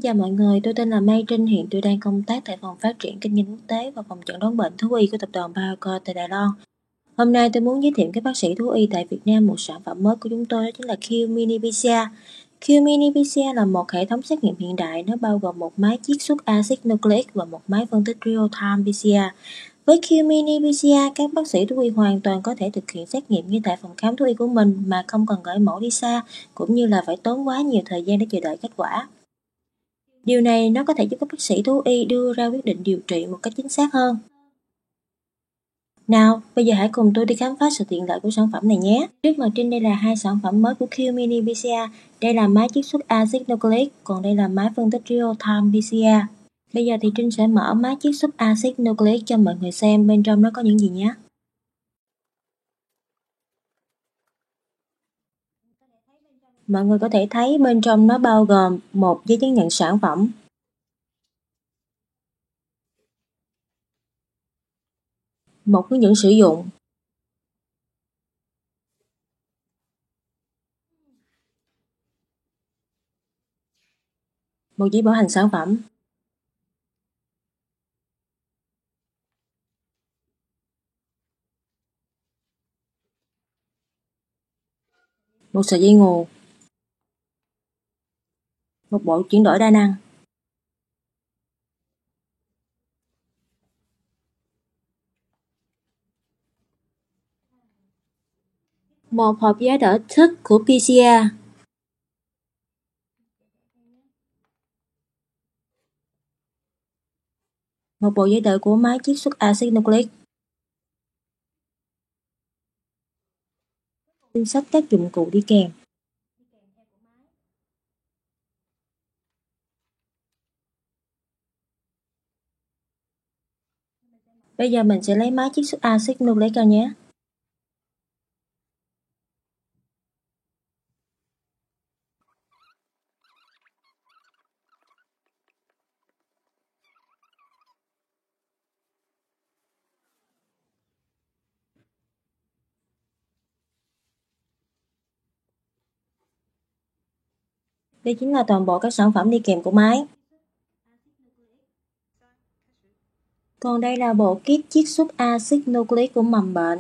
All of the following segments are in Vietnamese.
chào mọi người, tôi tên là Mai Trinh, hiện tôi đang công tác tại phòng phát triển kinh doanh quốc tế và phòng chẩn đoán bệnh thú y của tập đoàn Biocon tại Đài Loan. Hôm nay tôi muốn giới thiệu các bác sĩ thú y tại Việt Nam một sản phẩm mới của chúng tôi, đó chính là Q Mini PCR. Q Mini PCR là một hệ thống xét nghiệm hiện đại, nó bao gồm một máy chiết xuất axit nucleic và một máy phân tích real-time PCR. Với Q Mini PCR, các bác sĩ thú y hoàn toàn có thể thực hiện xét nghiệm như tại phòng khám thú y của mình mà không cần gửi mẫu đi xa, cũng như là phải tốn quá nhiều thời gian để chờ đợi kết quả. Điều này nó có thể giúp các bác sĩ thú y đưa ra quyết định điều trị một cách chính xác hơn. Nào, bây giờ hãy cùng tôi đi khám phá sự tiện lợi của sản phẩm này nhé. Trước mặt Trinh đây là hai sản phẩm mới của Q Mini PCR. Đây là máy chiết xuất axit nucleic, còn đây là máy phân tích real-time PCR. Bây giờ thì Trinh sẽ mở máy chiết xuất axit nucleic cho mọi người xem bên trong nó có những gì nhé. Mọi người có thể thấy bên trong nó bao gồm một giấy chứng nhận sản phẩm, một hướng dẫn sử dụng, một giấy bảo hành sản phẩm, một sợi dây nguồn, một bộ chuyển đổi đa năng, một hộp giá đỡ thức của PCR, một bộ giấy tờ của máy chiết xuất axit nucleic, danh sách các dụng cụ đi kèm. Bây giờ mình sẽ lấy máy chiết xuất axit nucleic ra nhé. Đây chính là toàn bộ các sản phẩm đi kèm của máy. Còn đây là bộ kit chiết xuất axit nucleic của mầm bệnh.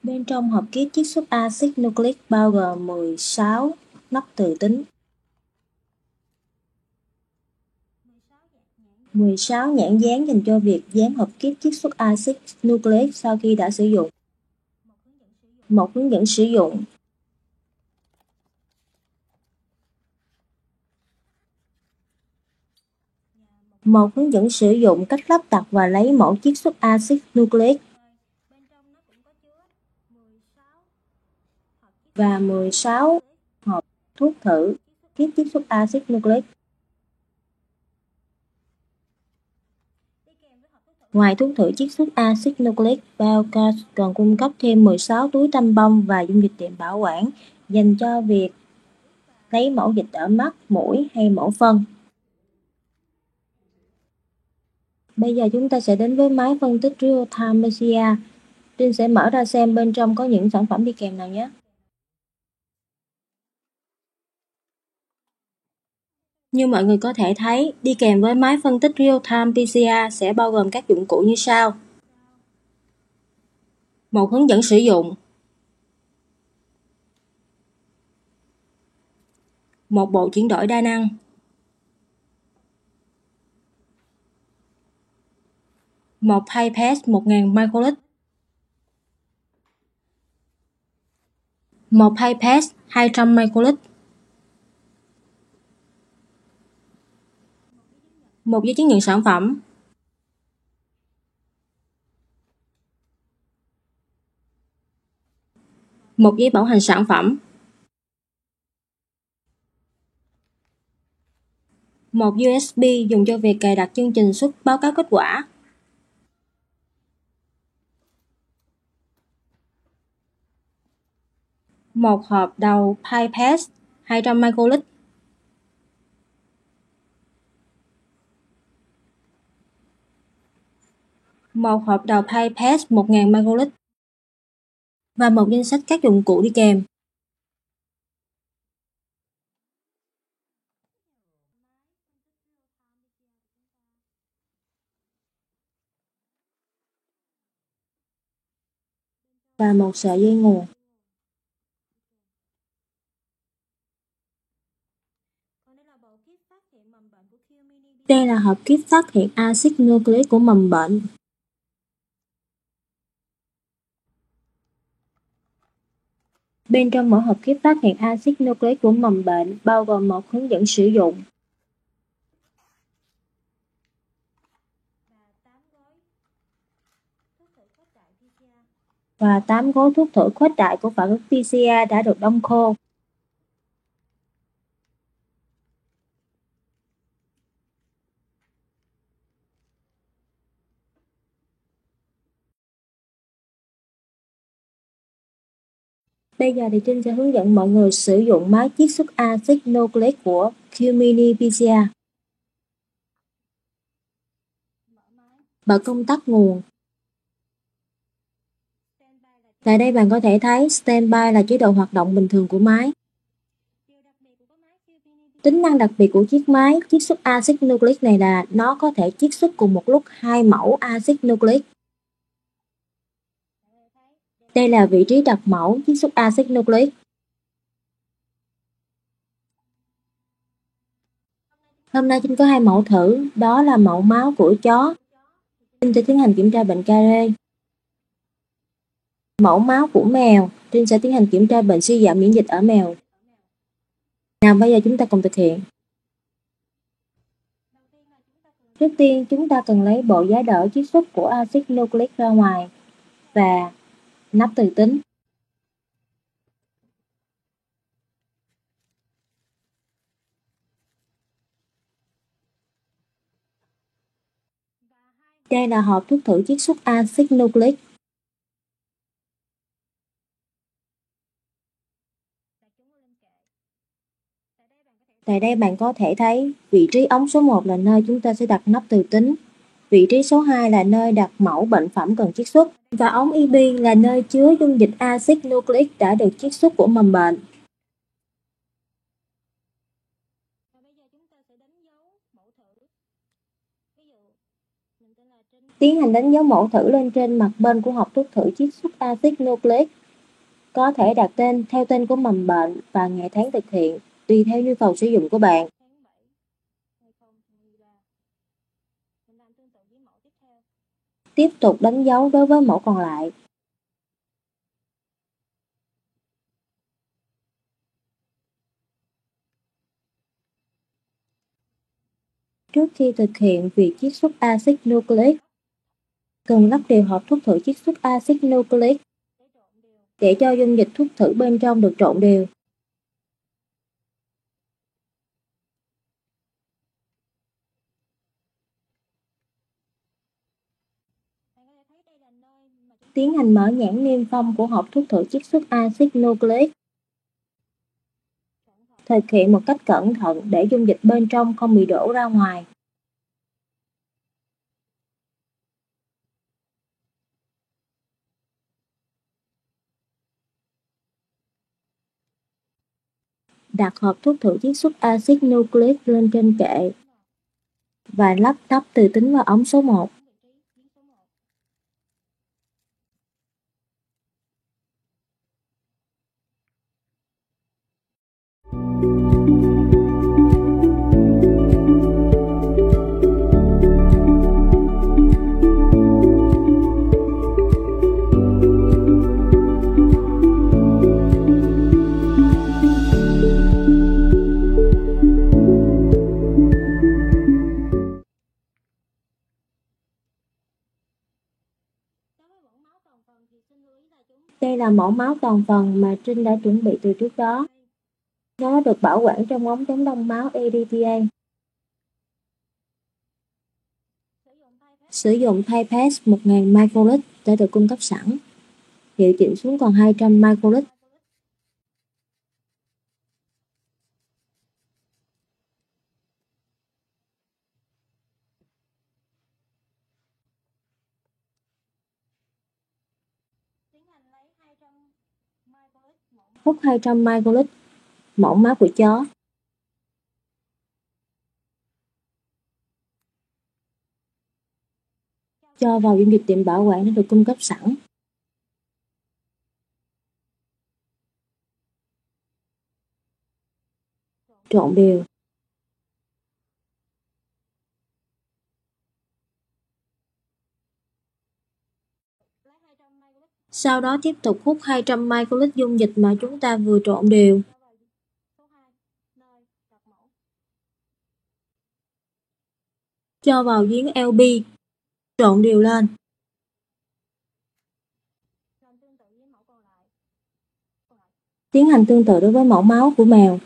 Bên trong hộp kit chiết xuất axit nucleic bao gồm 16 nắp từ tính, 16 nhãn dán dành cho việc dán hộp kit chiết xuất axit nucleic sau khi đã sử dụng, một hướng dẫn sử dụng, một hướng dẫn sử dụng cách lắp đặt và lấy mẫu chiết xuất axit nucleic, và 16 hộp thuốc thử kit chiết xuất axit nucleic. Ngoài thuốc thử chiết xuất axit nucleic, Biocon còn cung cấp thêm 16 túi tăm bông và dung dịch đệm bảo quản dành cho việc lấy mẫu dịch ở mắt, mũi hay mẫu phân. Bây giờ chúng ta sẽ đến với máy phân tích real-time PCR. Trinh sẽ mở ra xem bên trong có những sản phẩm đi kèm nào nhé. Như mọi người có thể thấy, đi kèm với máy phân tích real-time PCR sẽ bao gồm các dụng cụ như sau. Một hướng dẫn sử dụng, một bộ chuyển đổi đa năng, một pipette 1000 microlít, một pipette 200 microlít, một giấy chứng nhận sản phẩm, một giấy bảo hành sản phẩm, một USB dùng cho việc cài đặt chương trình xuất báo cáo kết quả, một hộp đầu pipette 200 microlít, một hộp đầu pipette 1000 microlít và một danh sách các dụng cụ đi kèm. Và một sợi dây nguồn. Đây là hộp kit phát hiện axit nucleic của mầm bệnh. Bên trong mỗi hộp kit phát hiện axit nucleic của mầm bệnh bao gồm một hướng dẫn sử dụng và 8 gói thuốc thử khuếch đại của phản ứng PCR đã được đông khô. Bây giờ thì Trinh sẽ hướng dẫn mọi người sử dụng máy chiết xuất axit nucleic của Qmini PCR. Bật công tắc nguồn. Tại đây bạn có thể thấy standby là chế độ hoạt động bình thường của máy. Tính năng đặc biệt của chiếc máy chiết xuất axit nucleic này là nó có thể chiết xuất cùng một lúc 2 mẫu axit nucleic. Đây là vị trí đặt mẫu chiết xuất axit nucleic. Hôm nay Trinh có 2 mẫu thử, đó là mẫu máu của chó. Trinh sẽ tiến hành kiểm tra bệnh Kare. Mẫu máu của mèo, Trinh sẽ tiến hành kiểm tra bệnh suy giảm miễn dịch ở mèo. Nào bây giờ chúng ta cùng thực hiện. Trước tiên chúng ta cần lấy bộ giá đỡ chiết xuất của axit nucleic ra ngoài và nắp từ tính. Đây là hộp thuốc thử chiết xuất axit nucleic. Tại đây bạn có thể thấy vị trí ống số 1 là nơi chúng ta sẽ đặt nắp từ tính, vị trí số 2 là nơi đặt mẫu bệnh phẩm cần chiết xuất và ống EB là nơi chứa dung dịch axit nucleic đã được chiết xuất của mầm bệnh. Tiến hành đánh dấu mẫu thử lên trên mặt bên của hộp thuốc thử chiết xuất axit nucleic. Có thể đặt tên theo tên của mầm bệnh và ngày tháng thực hiện, tùy theo nhu cầu sử dụng của bạn. Tiếp tục đánh dấu đối với mẫu còn lại. Trước khi thực hiện việc chiết xuất axit nucleic, cần lắc đều hộp thuốc thử chiết xuất axit nucleic để cho dung dịch thuốc thử bên trong được trộn đều. Tiến hành mở nhãn niêm phong của hộp thuốc thử chiết xuất axit nucleic. Thực hiện một cách cẩn thận để dung dịch bên trong không bị đổ ra ngoài. Đặt hộp thuốc thử chiết xuất axit nucleic lên trên kệ và lắp nắp từ tính vào ống số 1. Đây là mẫu máu toàn phần mà Trinh đã chuẩn bị từ trước đó. Nó được bảo quản trong ống chống đông máu EDTA. Sử dụng pipette 1000 microlít đã được cung cấp sẵn. Điều chỉnh xuống còn 200 microlít. Hút 200 microlit mẫu máu của chó. Cho vào dung dịch tiệm bảo quản đã được cung cấp sẵn. Trộn đều. Sau đó tiếp tục hút 200 microlit dung dịch mà chúng ta vừa trộn đều. Cho vào giếng LP, trộn đều lên. Tiến hành tương tự đối với mẫu máu của mèo.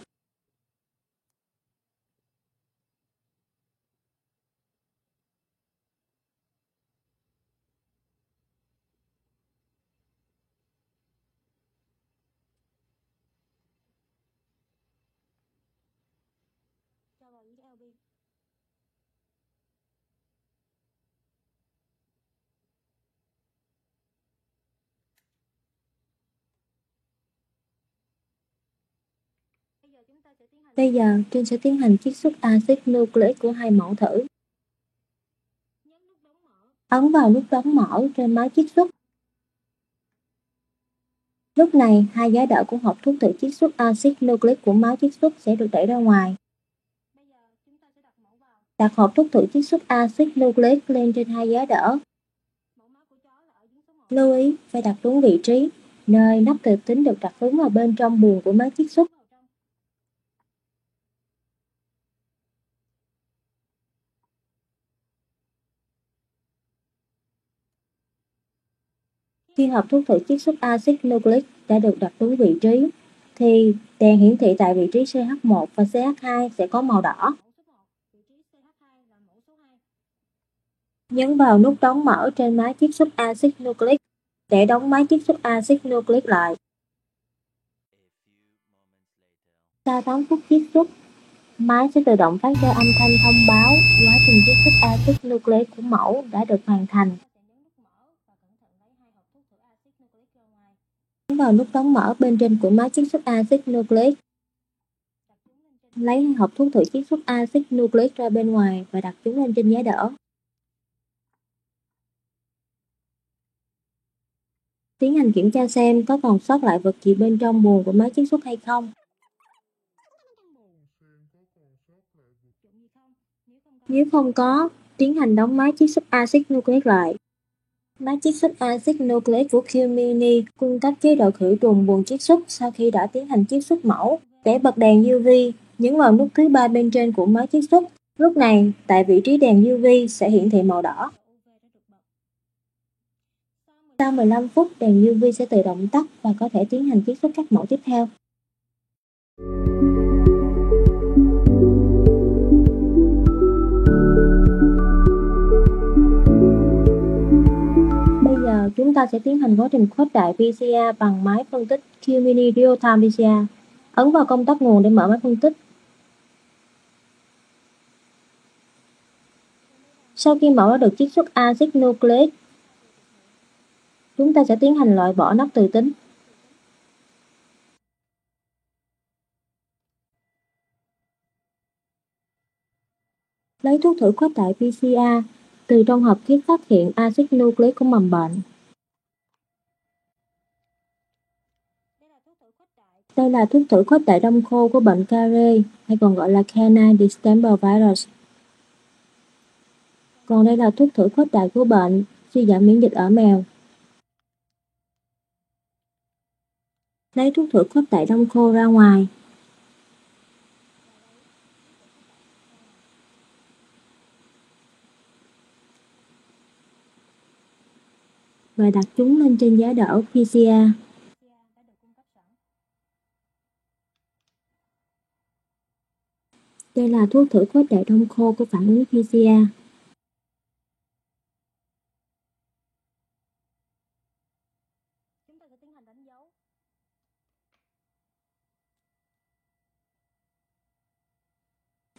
Bây giờ, Trinh sẽ tiến hành chiết xuất axit nucleic của hai mẫu thử. Ấn vào nút đóng mở trên máy chiết xuất. Lúc này, hai giá đỡ của hộp thuốc thử chiết xuất axit nucleic của máy chiết xuất sẽ được đẩy ra ngoài. Đặt hộp thuốc thử chiết xuất axit nucleic lên trên hai giá đỡ. Lưu ý phải đặt đúng vị trí, nơi nắp từ tính được đặt đúng vào bên trong buồng của máy chiết xuất. Khi hộp thuốc thử chiết xuất axit nucleic đã được đặt đúng vị trí, thì đèn hiển thị tại vị trí CH1 và CH2 sẽ có màu đỏ. Nhấn vào nút đóng mở trên máy chiết xuất axit nucleic để đóng máy chiết xuất axit nucleic lại. Sau 8 phút chiết xuất, máy sẽ tự động phát ra âm thanh thông báo quá trình chiết xuất axit nucleic của mẫu đã được hoàn thành. Nhấn vào nút đóng mở bên trên của máy chiết xuất axit nucleic. Lấy hộp thuốc thử chiết xuất axit nucleic ra bên ngoài và đặt chúng lên trên giá đỡ. Tiến hành kiểm tra xem có còn sót lại vật gì bên trong buồng của máy chiết xuất hay không. Nếu không có, tiến hành đóng máy chiết xuất axit nucleic lại. Máy chiết xuất axit nucleic của Q-mini cung cấp chế độ khử trùng buồng chiết xuất sau khi đã tiến hành chiết xuất mẫu. Để bật đèn UV, nhấn vào nút thứ 3 bên trên của máy chiết xuất. Lúc này, tại vị trí đèn UV sẽ hiển thị màu đỏ. Sau 15 phút, đèn UV sẽ tự động tắt và có thể tiến hành chiết xuất các mẫu tiếp theo. Bây giờ, chúng ta sẽ tiến hành quá trình khuếch đại PCR bằng máy phân tích Q-mini Real-Time PCR. Ấn vào công tắc nguồn để mở máy phân tích. Sau khi mẫu đã được chiết xuất axit nucleic, chúng ta sẽ tiến hành loại bỏ nắp từ tính. Lấy thuốc thử khuếch đại PCR từ trong hộp kit phát hiện axit nucleic của mầm bệnh. Đây là thuốc thử khuếch đại đông khô của bệnh Kare, hay còn gọi là Canine Distemper Virus. Còn đây là thuốc thử khuếch đại của bệnh suy giảm miễn dịch ở mèo. Lấy thuốc thử khuếch đại đông khô ra ngoài. Và đặt chúng lên trên giá đỡ PCR. Đây là thuốc thử khuếch đại đông khô của phản ứng PCR.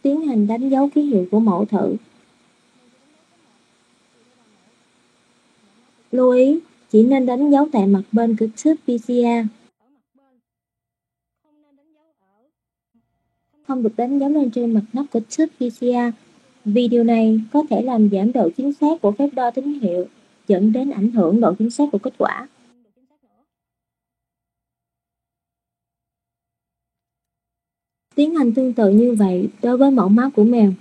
Tiến hành đánh dấu ký hiệu của mẫu thử. Lưu ý, Chỉ nên đánh dấu tại mặt bên của tube PCR. Không được đánh dấu lên trên mặt nắp của tube PCR. Vì điều này có thể làm giảm độ chính xác của phép đo tín hiệu, dẫn đến ảnh hưởng độ chính xác của kết quả. Tiến hành tương tự như vậy đối với mẫu máu của mèo.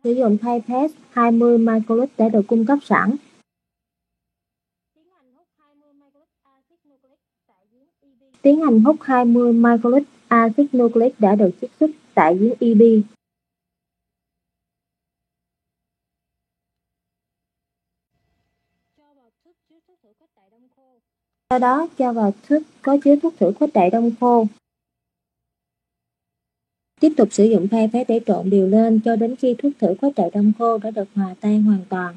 Sử dụng pipette 20 microliter đã được cung cấp sẵn. Tiến hành hút 20 microliter axit nucleic đã được chiết xuất tại giếng EB. Sau đó cho vào tube có chứa thuốc thử khuếch đại đông khô. Tiếp tục sử dụng pipette để trộn đều lên cho đến khi thuốc thử khuếch đại đông khô đã được hòa tan hoàn toàn.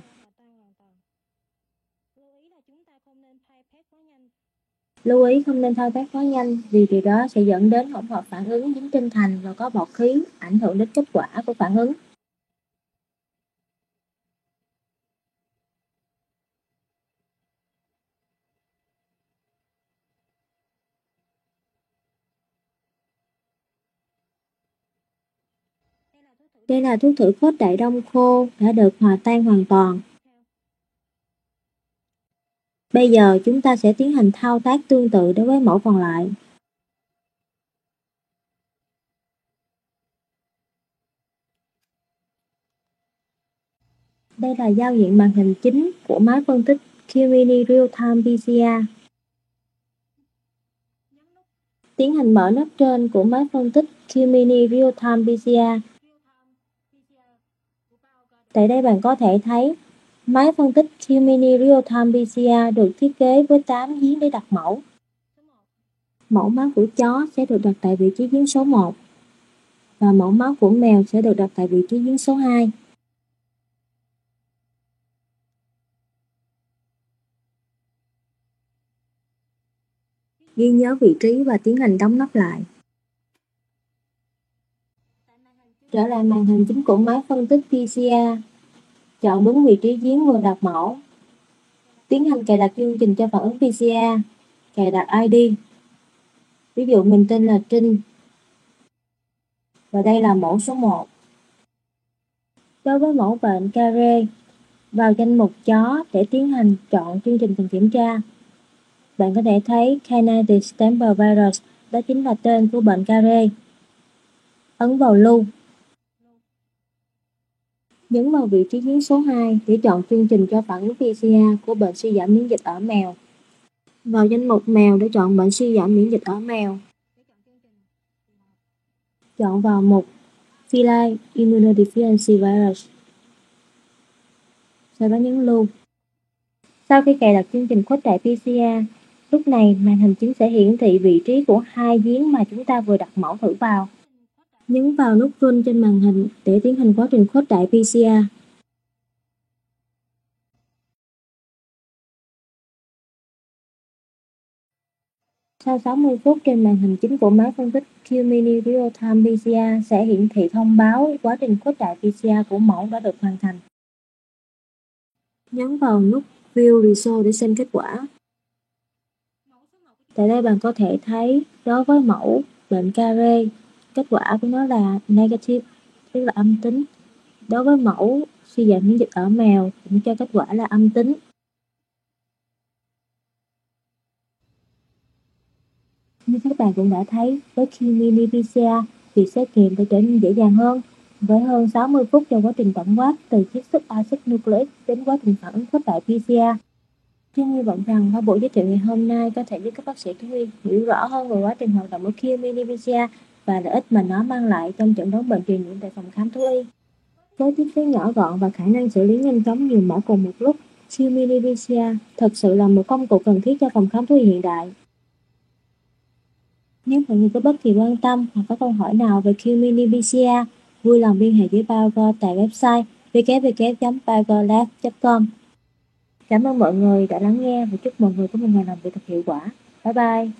Lưu ý không nên thao tác quá nhanh vì điều đó sẽ dẫn đến hỗn hợp phản ứng dính trên thành và có bọt khí, ảnh hưởng đến kết quả của phản ứng. Đây là thuốc thử khuếch đại đông khô đã được hòa tan hoàn toàn. Bây giờ chúng ta sẽ tiến hành thao tác tương tự đối với mẫu còn lại. Đây là giao diện màn hình chính của máy phân tích Q-mini Real-Time PCR. Tiến hành mở nắp trên của máy phân tích Q-mini Real-Time PCR. Tại đây bạn có thể thấy máy phân tích Q-mini Real-Time PCR được thiết kế với 8 giếng để đặt mẫu. Mẫu máu của chó sẽ được đặt tại vị trí giếng số 1 và mẫu máu của mèo sẽ được đặt tại vị trí giếng số 2. Ghi nhớ vị trí và tiến hành đóng nắp lại. Trở lại màn hình chính của máy phân tích PCR. Chọn đúng vị trí giếng vừa đặt mẫu. Tiến hành cài đặt chương trình cho phản ứng PCR. Cài đặt ID. Ví dụ mình tên là Trinh. Và đây là mẫu số 1. Đối với mẫu bệnh Care, vào danh mục chó để tiến hành chọn chương trình cần kiểm tra. Bạn có thể thấy Canine Distemper Virus, đó chính là tên của bệnh Care. Ấn vào lưu. Nhấn vào vị trí giếng số 2 để chọn chương trình cho phản ứng PCR của bệnh suy giảm miễn dịch ở mèo. Vào danh mục mèo để chọn bệnh suy giảm miễn dịch ở mèo. Chọn vào mục Feline Immunodeficiency Virus. Sau đó nhấn lưu. Sau khi cài đặt chương trình khuếch đại PCR, lúc này màn hình chính sẽ hiển thị vị trí của hai giếng mà chúng ta vừa đặt mẫu thử vào. Nhấn vào nút Run trên màn hình để tiến hành quá trình khuếch đại PCR. Sau 60 phút trên màn hình chính của máy phân tích Q-mini Real-Time PCR sẽ hiển thị thông báo quá trình khuếch đại PCR của mẫu đã được hoàn thành. Nhấn vào nút View Result để xem kết quả. Tại đây bạn có thể thấy đối với mẫu bệnh Care, kết quả của nó là negative, tức là âm tính. Đối với mẫu suy giảm miễn dịch ở mèo cũng cho kết quả là âm tính. Như các bạn cũng đã thấy, với Q-mini PCR, việc xét nghiệm sẽ trở nên dễ dàng hơn. Với hơn 60 phút cho quá trình tổng quát từ chiết xuất axit nucleic đến quá trình phản ứng khuếch đại PCR. Chúng hy vọng rằng qua buổi giới thiệu ngày hôm nay có thể giúp các bác sĩ thú y hiểu rõ hơn về quá trình hoạt động của Q-mini PCR và lợi ích mà nó mang lại trong chẩn đoán bệnh truyền nhiễm tại phòng khám thú y. Với thiết kế nhỏ gọn và khả năng xử lý nhanh chóng nhiều mẫu cùng một lúc, Q-mini PCR thực sự là một công cụ cần thiết cho phòng khám thú y hiện đại. Nếu mọi người có bất kỳ quan tâm hoặc có câu hỏi nào về Q-mini PCR, vui lòng liên hệ với PowerGo tại website www.powergolab.com. Cảm ơn mọi người đã lắng nghe và chúc mọi người có một ngày làm việc thật hiệu quả. Bye bye!